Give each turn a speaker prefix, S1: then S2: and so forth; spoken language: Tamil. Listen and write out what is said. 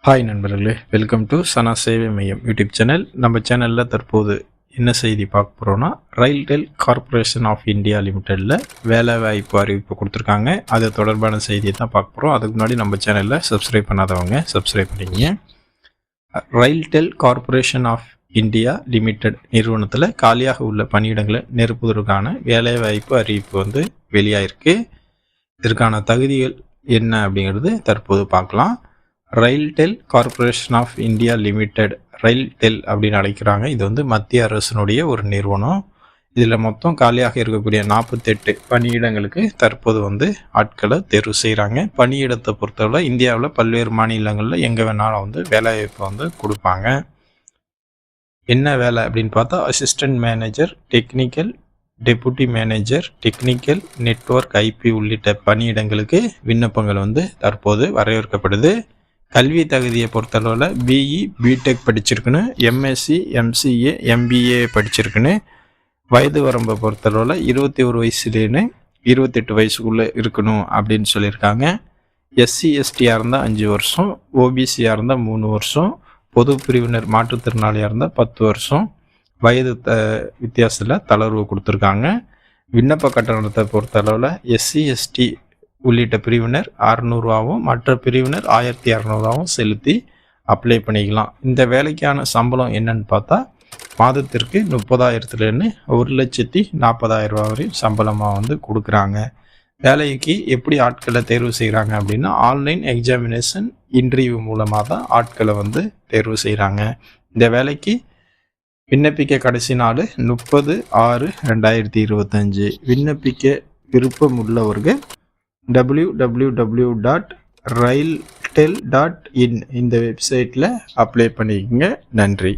S1: ஹாய் நண்பர்களே, வெல்கம் டு சனா சேவை மையம் யூடியூப் சேனல். நம்ம சேனலில் தற்போது என்ன செய்தி பார்க்க போகிறோன்னா, ரயில்டெல் கார்ப்பரேஷன் ஆஃப் இந்தியா லிமிடெடில் வேலைவாய்ப்பு அறிவிப்பு கொடுத்துருக்காங்க. அது தொடர்பான செய்தியை தான் பார்க்க போகிறோம். அதுக்கு முன்னாடி நம்ம சேனலில் சப்ஸ்கிரைப் பண்ணாதவங்க சப்ஸ்கிரைப் பண்ணிங்க. RailTel corporation of India limited நிறுவனத்தில் காலியாக உள்ள பணியிடங்களை நிரப்புவதற்கான வேலைவாய்ப்பு அறிவிப்பு வெளியாயிருக்கு. இதற்கான தகுதிகள் என்ன அப்படிங்கிறது தற்போது பார்க்கலாம். RailTel corporation of India limited, RailTel அப்படின்னு அழைக்கிறாங்க. இது மத்திய அரசினுடைய ஒரு நிறுவனம். இதில் மொத்தம் காலியாக இருக்கக்கூடிய 48 பணியிடங்களுக்கு தற்போது ஆட்களை தேர்வு செய்கிறாங்க. பணியிடத்தை பொறுத்தவரை இந்தியாவில் பல்வேறு மாநிலங்களில் எங்கே வேணாலும் வேலைவாய்ப்பு கொடுப்பாங்க. என்ன வேலை அப்படின்னு பார்த்தா, assistant manager, technical deputy manager, technical network IP உள்ளிட்ட பணியிடங்களுக்கு விண்ணப்பங்கள் தற்போது வரவேற்கப்படுது. கல்வி தகுதியை பொறுத்தளவில் பிஇ பிடெக் படிச்சிருக்குன்னு, எம்எஸ்சி எம்சிஏ எம்பிஏ படிச்சிருக்குன்னு, வயது வரம்பை பொறுத்தளவில் 21 வயசுலேன்னு 28 வயசுக்குள்ளே இருக்கணும் அப்படின்னு சொல்லியிருக்காங்க. எஸ்சி எஸ்டியாக இருந்தால் 5 வருஷம், ஓபிசியாக இருந்தால் 3 வருஷம், பொது பிரிவினர் மாற்றுத்திறனாளியாக இருந்தால் 10 வருஷம், வயது வித்தியாசத்தில் தளர்வு கொடுத்துருக்காங்க. விண்ணப்ப கட்டணத்தை பொறுத்தளவில் எஸ்சி எஸ்டி உள்ளிட்ட பிரிவினர் 600 மற்ற பிரிவினர் 1200 செலுத்தி அப்ளை பண்ணிக்கலாம். இந்த வேலைக்கான சம்பளம் என்னன்னு பார்த்தா, மாதத்திற்கு 30,000 1,40,000 வரை சம்பளமாக கொடுக்குறாங்க. வேலைக்கு எப்படி ஆட்களை தேர்வு செய்கிறாங்க அப்படின்னா, ஆன்லைன் எக்ஸாமினேஷன் இன்டர்வியூ மூலமாக தான் ஆட்களை தேர்வு செய்கிறாங்க. இந்த வேலைக்கு விண்ணப்பிக்க கடைசி நாள் 30/6/2025. விண்ணப்பிக்க விருப்பம் உள்ளவர்கள் www.railtel.in இந்த வெப்சைட்டில் அப்ளை பண்ணிக்கங்க. நன்றி.